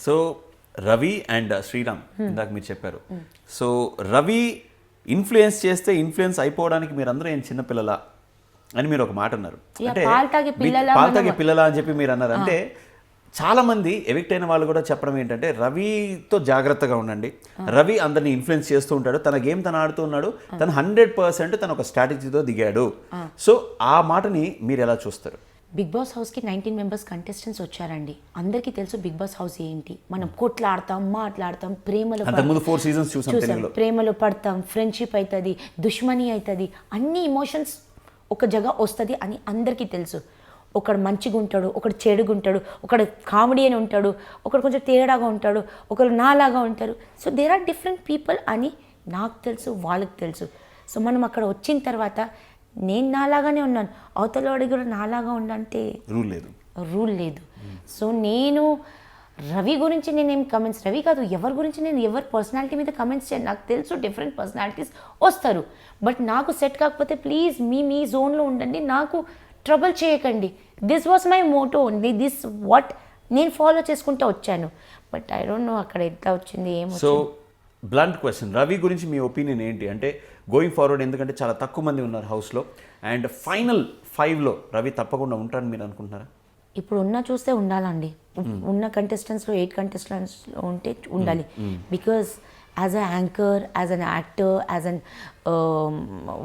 So Ravi and Sriram ఇందాక మీరు చెప్పారు. సో రవి ఇన్ఫ్లుయెన్స్ చేస్తే ఇన్ఫ్లుయెన్స్ అయిపోవడానికి మీరు అందరూ ఏం చిన్నపిల్లలా అని మీరు ఒక మాట అన్నారు. అంటే పాలు తాగే పిల్లలా అని చెప్పి మీరు అన్నారు. అంటే చాలా మంది ఎవిక్ట్ అయిన వాళ్ళు కూడా చెప్పడం ఏంటంటే రవితో జాగ్రత్తగా ఉండండి, రవి అందరిని ఇన్ఫ్లుయెన్స్ చేస్తూ ఉంటాడు, తన గేమ్ తను ఆడుతూ ఉన్నాడు, తను 100% తను ఒక స్ట్రాటజీతో దిగాడు. సో ఆ మాటని మీరు ఎలా చూస్తారు? బిగ్ బాస్ హౌస్కి 19 మెంబర్స్ కంటెస్టెంట్స్ వచ్చారండి. అందరికీ తెలుసు బిగ్ బాస్ హౌస్ ఏంటి. మనం కొట్లాడతాం, మాట్లాడతాం, ప్రేమలో ప్రేమలో పడతాం, ఫ్రెండ్షిప్ అవుతుంది, దుష్మని అవుతుంది, అన్ని ఇమోషన్స్ ఒక జగ వస్తుంది అని అందరికీ తెలుసు. ఒకడు మంచిగా ఉంటాడు, ఒకడు చెడుగా ఉంటాడు, ఒకడు కామెడీ అని ఉంటాడు, ఒకడు కొంచెం తేడాగా ఉంటాడు, ఒకరు నాలాగా ఉంటారు. So there are different people అని నాకు తెలుసు, వాళ్ళకి తెలుసు. సో మనం అక్కడ వచ్చిన తర్వాత నేను నాలాగానే ఉన్నాను, అవతల వాడికి కూడా నాలాగా ఉండంటే రూల్ లేదు. సో నేను రవి గురించి నేనేం కమెంట్స్, రవి కాదు ఎవరి గురించి నేను ఎవరి పర్సనాలిటీ మీద కమెంట్స్ చేయను. నాకు తెలుసు డిఫరెంట్ పర్సనాలిటీస్ వస్తారు, బట్ నాకు సెట్ కాకపోతే ప్లీజ్ మీ జోన్లో ఉండండి, నాకు ట్రబుల్ చేయకండి. This was my Moto only, this what నేను ఫాలో చేసుకుంటూ వచ్చాను. బట్ ఐ డోంట్ నో అక్కడ ఎట్లా వచ్చింది ఏమో. సో బ్లంట్ క్వశ్చన్, రవి గురించి మీ ఒపీనియన్ ఏంటి? అంటే గోయింగ్ ఫార్వర్డ్, ఎందుకంటే చాలా తక్కువ మంది ఉన్నారు హౌస్లో, అండ్ ఫైనల్ 5లో రవి తప్పకుండా ఉంటారని మీరు అనుకుంటున్నారా? ఇప్పుడు ఉన్న చూస్తే ఉండాలండి. ఉన్న కంటెస్టెంట్స్లో 8 కంటెస్టెంట్స్లో ఉంటే ఉండాలి. Because as a anchor, as an actor, as an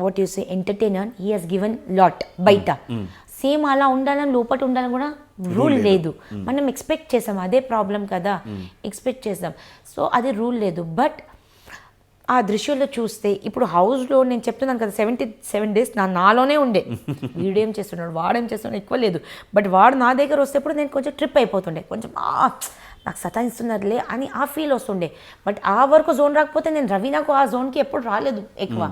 what you say entertainer, he has given lot బయట. సేమ్ అలా ఉండాలని లోపల ఉండాలని కూడా రూల్ లేదు. మనం ఎక్స్పెక్ట్ చేసాం, అదే ప్రాబ్లం కదా, ఎక్స్పెక్ట్ చేసాం. సో అది రూల్ లేదు. బట్ ఆ దృశ్యంలో చూస్తే ఇప్పుడు హౌస్లో నేను చెప్తున్నాను కదా 77 days నాలోనే ఉండే. వీడేం చేస్తున్నాడు, వాడేం చేస్తున్నాడు ఎక్కువ లేదు, బట్ వాడు నా దగ్గర వస్తేప్పుడు నేను కొంచెం ట్రిప్ అయిపోతుండే, కొంచెం నాకు సతాయిస్తున్నారులే అని ఆ ఫీల్ వస్తుండే. బట్ ఆ వరకు జోన్ రాకపోతే నేను రవి నాకు ఆ జోన్కి ఎప్పుడు రాలేదు ఎక్కువ.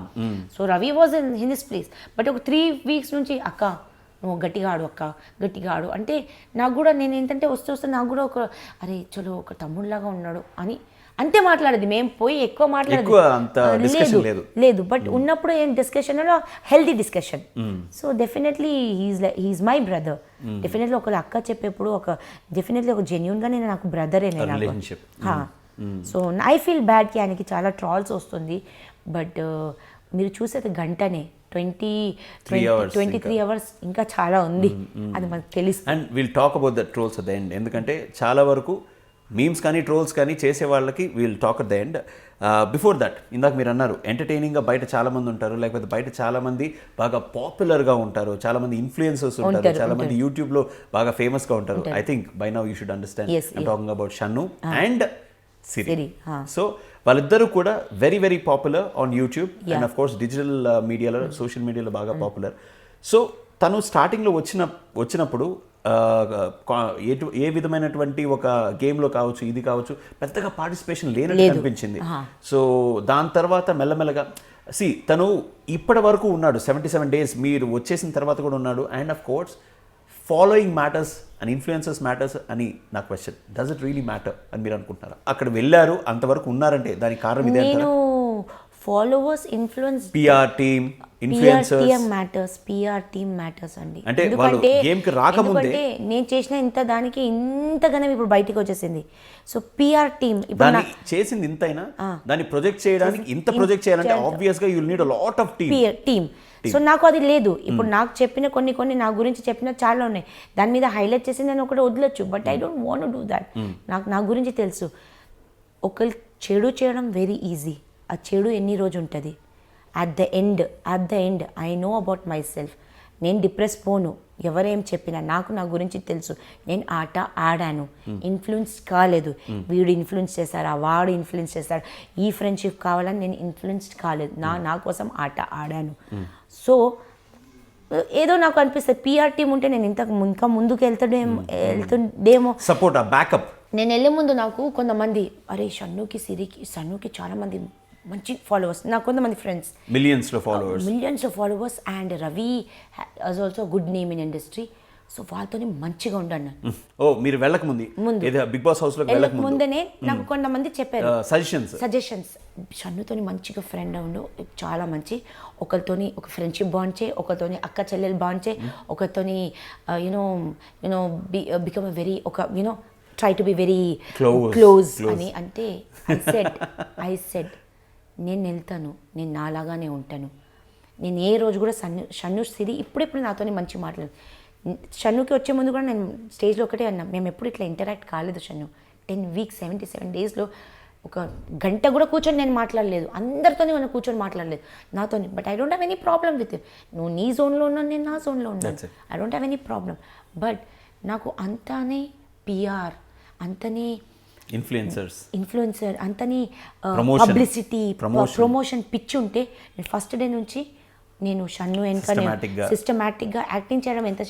So Ravi was in his place. But ఒక 3 weeks నుంచి అక్క నువ్వు గట్టిగా ఆడు, అక్క గట్టిగా ఆడు అంటే నాకు కూడా నేను ఏంటంటే వస్తే నాకు కూడా ఒక అరే చలో ఒక తమ్ముళ్ళలాగా ఉన్నాడు అని అంతే మాట్లాడేది. మేము పోయి ఎక్కువ మాట్లాడేది లేదు. బట్ ఉన్నప్పుడు ఏం discussion healthy discussion. So definitely he's my brother. Definitely ఒక అక్క చెప్పేప్పుడు డెఫినెట్లీ ఒక జెన్యూన్గా నేను నాకు బ్రదరే. సో ఐ ఫీల్ బ్యాడ్కి ఆయనకి చాలా ట్రాల్స్ వస్తుంది. బట్ మీరు చూసేది గంటనే 23 hours ఇంకా చాలా ఉంది, అది మనకు తెలుసు. And will talk about the trolls at the end, ఎందుకంటే చాలా వరకు మీమ్స్ కానీ ట్రోల్స్ కానీ చేసే వాళ్ళకి will talk at the end. Before that ఇందాక మీరు అన్నారు ఎంటర్టైనింగ్గా బయట చాలామంది ఉంటారు, లేకపోతే బయట చాలామంది బాగా పాపులర్గా ఉంటారు, చాలామంది ఇన్ఫ్లుయెన్సర్స్ ఉంటారు, చాలామంది యూట్యూబ్లో బాగా ఫేమస్గా ఉంటారు. I think by now you should understand I'm talking about Shannu and Siri. So వాళ్ళిద్దరూ కూడా very very popular on YouTube and of course digital మీడియాలో, సోషల్ మీడియాలో బాగా పాపులర్. సో తను స్టార్టింగ్లో వచ్చినప్పుడు ఏ విధమైనటువంటి ఒక గేమ్లో కావచ్చు, ఇది కావచ్చు, పెద్దగా పార్టిసిపేషన్ లేనట్టు అనిపించింది. సో దాని తర్వాత మెల్లమెల్లగా తను ఇప్పటి వరకు ఉన్నాడు 77 days, మీరు వచ్చేసిన తర్వాత కూడా ఉన్నాడు. And of course following matters and influencers matters అని నా question, does it really matter అని మీరు అనుకుంటున్నారా? అక్కడ వెళ్ళారు, అంతవరకు ఉన్నారంటే దానికి కారణం ఇదే అంటారా? Followers, influence, PR team, influencers PR team matters అండి. అంటే వాళ్ళు గేమ్ కి రాకముందే నేను చేసిన ఇంత దానికి ఇంతగానే ఇప్పుడు బయటికి వచ్చేసింది. సో పిఆర్ టీమ్ ఇప్పుడు చేసింది ఇంతైనా దాన్ని ప్రొజెక్ట్ చేయడానికి, ఇంత ప్రొజెక్ట్ చేయాలంటే ఆబ్వియస్ గా you will need a lot of team. So నాకు అది లేదు. ఇప్పుడు నాకు చెప్పిన కొన్ని నా గురించి చెప్పిన చాలా ఉన్నాయి, దాని మీద హైలైట్ చేసి నేను ఒకటి వదలొచ్చు. But I don't want to do that. నాకు నా గురించి తెలుసు. ఒకరు చెడు చేయడం వెరీ ఈజీ, ఆ చెడు ఎన్ని రోజు ఉంటుంది. At the end I know about my self. నేను డిప్రెస్ పోను, ఎవరేం చెప్పినా నాకు నా గురించి తెలుసు. నేను ఆట ఆడాను, ఇన్ఫ్లుయెన్స్ కాలేదు. వీడు ఇన్ఫ్లుయెన్స్ చేశారా, వాడు ఇన్ఫ్లుయెన్స్ చేశాడు, ఈ ఫ్రెండ్షిప్ కావాలని నేను ఇన్ఫ్లుయెన్స్ కాలేదు. నా కోసం ఆట ఆడాను. సో ఏదో నాకు అనిపిస్తుంది పిఆర్ టీమ్ ఉంటే నేను ఇంకా ముందుకు వెళ్తుండేమో. Support, backup. నేను వెళ్ళే ముందు నాకు కొంతమంది అరే సన్నుకి చాలా మంది మంచి ఫాలోవర్స్, నాకు కొంతమంది friends millions of followers and Ravi has also good name in industry. So వాళ్ళతో మంచిగా ఉండండి. మీరు వెళ్ళక ముందు బిగ్ బాస్ హౌస్ లో ముందనే నాకు కొంతమంది చెప్పారు సజెషన్స్. షన్నుతో మంచిగా ఫ్రెండ్ ఉండు, చాలా మంచి, ఒకరితోని ఒక ఫ్రెండ్షిప్ బాండ్ చేయి, ఒకరితోని అక్క చెల్లెలు బాండ్ చేయి, ఒకరితోని యూనో బికమ్ వెరీ ఒక try to be very Close. Close అని అంటే ఐ సెడ్ నేను వెళ్తాను, నేను నాలాగానే ఉంటాను. నేను ఏ రోజు కూడా షన్ను సిరి ఇప్పుడిప్పుడు నాతోనే మంచి మాట్లాడు. షన్నుకి వచ్చే ముందు కూడా నేను స్టేజ్లో ఒకటే అన్నా, మేము ఎప్పుడు ఇట్లా ఇంటరాక్ట్ కాలేదు షన్ను. 10 weeks 77 daysలో ఒక గంట కూడా కూర్చొని నేను మాట్లాడలేదు, అందరితోనే మనం కూర్చొని మాట్లాడలేదు నాతోని. But I don't have any problem with, నువ్వు నీ జోన్లో ఉన్నాను, నేను నా జోన్లో ఉన్నాను. I don't have any problem. But నాకు అంతానే పిఆర్, అంతనే ఇన్ఫ్లుయెన్సర్, అంతని పబ్లిసిటీ, ప్రమోషన్ పిచ్చి ఉంటే నేను ఫస్ట్ డే నుంచి నేను షన్ను వెనక సిస్టమాటిక్గా యాక్టింగ్ చేయడం ఎంత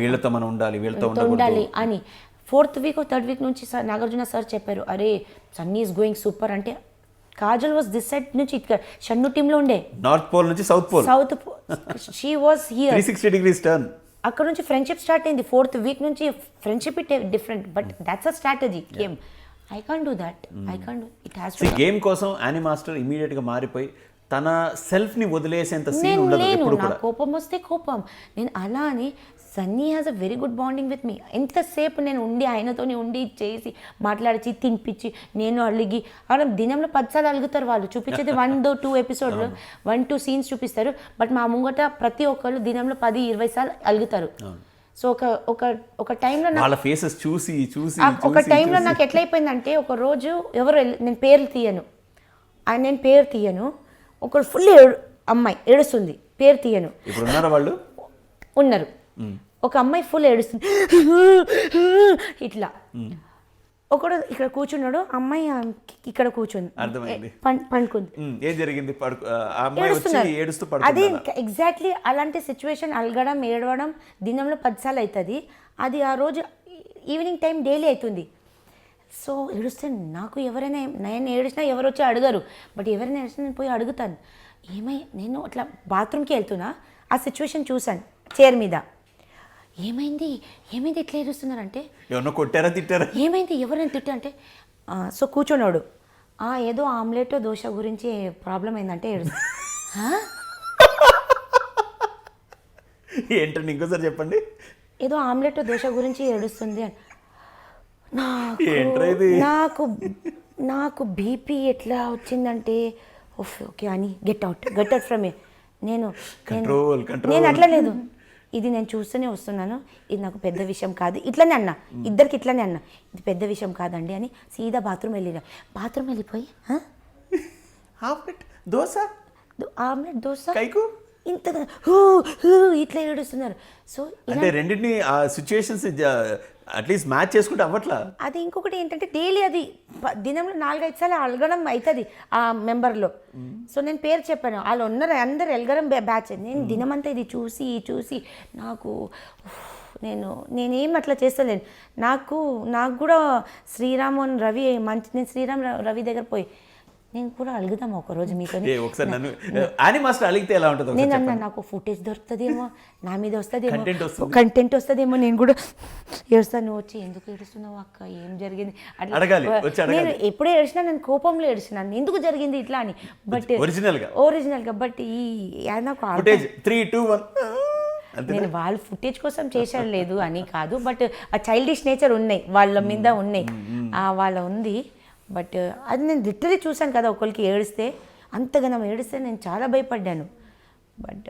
వీళ్ళతో మనం ఉండాలి, వీళ్ళతో ఉండాలి అని 4th week or 3rd week నుంచి సార్ నాగార్జున సార్ చెప్పారు, అరే సన్నీ ఈస్ గోయింగ్ సూపర్ అంటే. కాజల్ వాజ్ దిస్ సైడ్ నుంచి ఇక్కడ షన్ను టీంలో ఉండే, నార్త్ పోల్ నుంచి south she was here 360 degrees turn. అక్కడ నుంచి ఫ్రెండ్షిప్ స్టార్ట్ అయింది. 4th week నుంచి friendship it different, but that's a strategy game. I can't do that, I can't do it has to. Game కోసం Annie master immediate గా మారిపోయి తన self ని వదిలేసేంత scene ఉండదు ఎప్పుడు కూడా. నా కోపం వస్తే కోపం, నేను అలా అని Sunny has a very good bonding with me. ఎంతసేపు నేను ఉండి ఆయనతోని ఉండి చేసి మాట్లాడిచి తినిపించి నేను అలిగి, అలా దినంలో 10 సార్లు అలుగుతారు వాళ్ళు. చూపించేది 1-2 ఎపిసోడ్లు 1-2 సీన్స్ చూపిస్తారు, బట్ మా ముంగట ప్రతి ఒక్కళ్ళు దినంలో 10-20 సార్లు అలుగుతారు. సో ఒక టైంలో వాళ్ళ ఫేసెస్ చూసి ఒక టైంలో నాకు ఎట్లయిపోయిందంటే, ఒక రోజు ఎవరు నేను పేరు తీయను, ఒక ఫుల్ అమ్మాయి ఏడుస్తుంది, పేరు తీయను. ఇప్పుడు ఉన్నారా వాళ్ళు? ఉన్నారు. ఒక అమ్మాయి ఫుల్ ఏడుస్తుంది ఇట్లా. ఒకడు ఇక్కడ కూర్చున్నాడు, అమ్మాయి ఇక్కడ కూర్చుంది, పండుకుంది. ఏం జరిగింది? అది ఎగ్జాక్ట్లీ అలాంటి సిచ్యువేషన్. అలగడం, ఏడవడం దినంలో 10 సార్లు అవుతుంది. అది ఆ రోజు ఈవినింగ్ టైం డైలీ అవుతుంది. సో ఏడుస్తే నాకు ఎవరైనా, నేను ఏడిచినా ఎవరు వచ్చి అడగరు, బట్ ఎవరైనా ఏడిచినా నేను పోయి అడుగుతాను. నేను అట్లా బాత్రూమ్కి వెళ్తున్నా, ఆ సిచ్యువేషన్ చూశాను చైర్ మీద. ఏమైంది ఇట్లా ఏడుస్తున్నారంటే, ఎవరన్నా కొట్టారా తిట్టారా, ఏమైంది ఎవరైనా తిట్టా అంటే, సో కూర్చున్నాడు, ఏదో ఆమ్లెట్ దోశ గురించి ప్రాబ్లం అయిందంటే ఏడుస్తా. ఏంటండి ఇంకోసారి చెప్పండి. ఏదో ఆమ్లెట్ దోశ గురించి ఏడుస్తుంది అని. నాకు బీపీ ఎట్లా వచ్చిందంటే, ఓకే అని గెట్ అవుట్ ఫ్రమ్ మీ. నేను అట్లా లేదు, ఇది నేను చూస్తూనే వస్తున్నాను, ఇది నాకు పెద్ద విషయం కాదు, ఇట్లనే అన్నా, ఇద్దరికి ఇట్లనే అన్నా, ఇది పెద్ద విషయం కాదండి అని సీదా బాత్రూమ్ వెళ్ళిపోయి ఆమ్లెట్ దోశ ఇంతగా ఇట్లా ఏడుస్తున్నారు. సో అంటే రెండింటిని ఆ సిచ్యువేషన్స్ అట్లీస్ట్ మ్యాచ్ చేసుకుంటే అవ్వట్లా. అది ఇంకొకటి ఏంటంటే, డైలీ అది దినంలో 4-5 సార్లు అలగడం అవుతుంది ఆ మెంబర్లో. సో నేను పేరు చెప్పాను, వాళ్ళు ఉన్నారు అందరు ఎలగడం బ్యాచ్. నేను దినమంతా ఇది చూసి నేనేం అట్లా చేస్తలేను. నాకు కూడా శ్రీరామ్ రవి నేను శ్రీరామ్ రవి దగ్గర పోయి నేను కూడా అలుగుదాం ఒకరోజు మీతో. నేను అన్నా, నాకు ఫుటేజ్ దొరుకుతుందేమో, నా మీద వస్తుందేమో, కంటెంట్ వస్తుందేమో, నేను కూడా ఏడుస్తాను. నువ్వు వచ్చి ఎందుకు ఏడుస్తున్నావు అక్క, ఏం జరిగింది అట్లా. నేను ఎప్పుడే ఏడిచినా నేను కోపంలో ఏడిచినాను, ఎందుకు జరిగింది ఇట్లా అని. బట్ ఒరిజినల్గా బట్ నాకు నేను వాళ్ళు ఫుటేజ్ కోసం చేశాడు లేదు అని కాదు, బట్ ఆ చైల్డిష్ నేచర్ ఉన్నాయి వాళ్ళ మీద ఉన్నాయి, వాళ్ళ ఉంది. బట్ అది నేను లిటరలీ చూశాను కదా, ఒకరికి ఏడిస్తే, అంతగానం ఏడిస్తే నేను చాలా భయపడ్డాను. బట్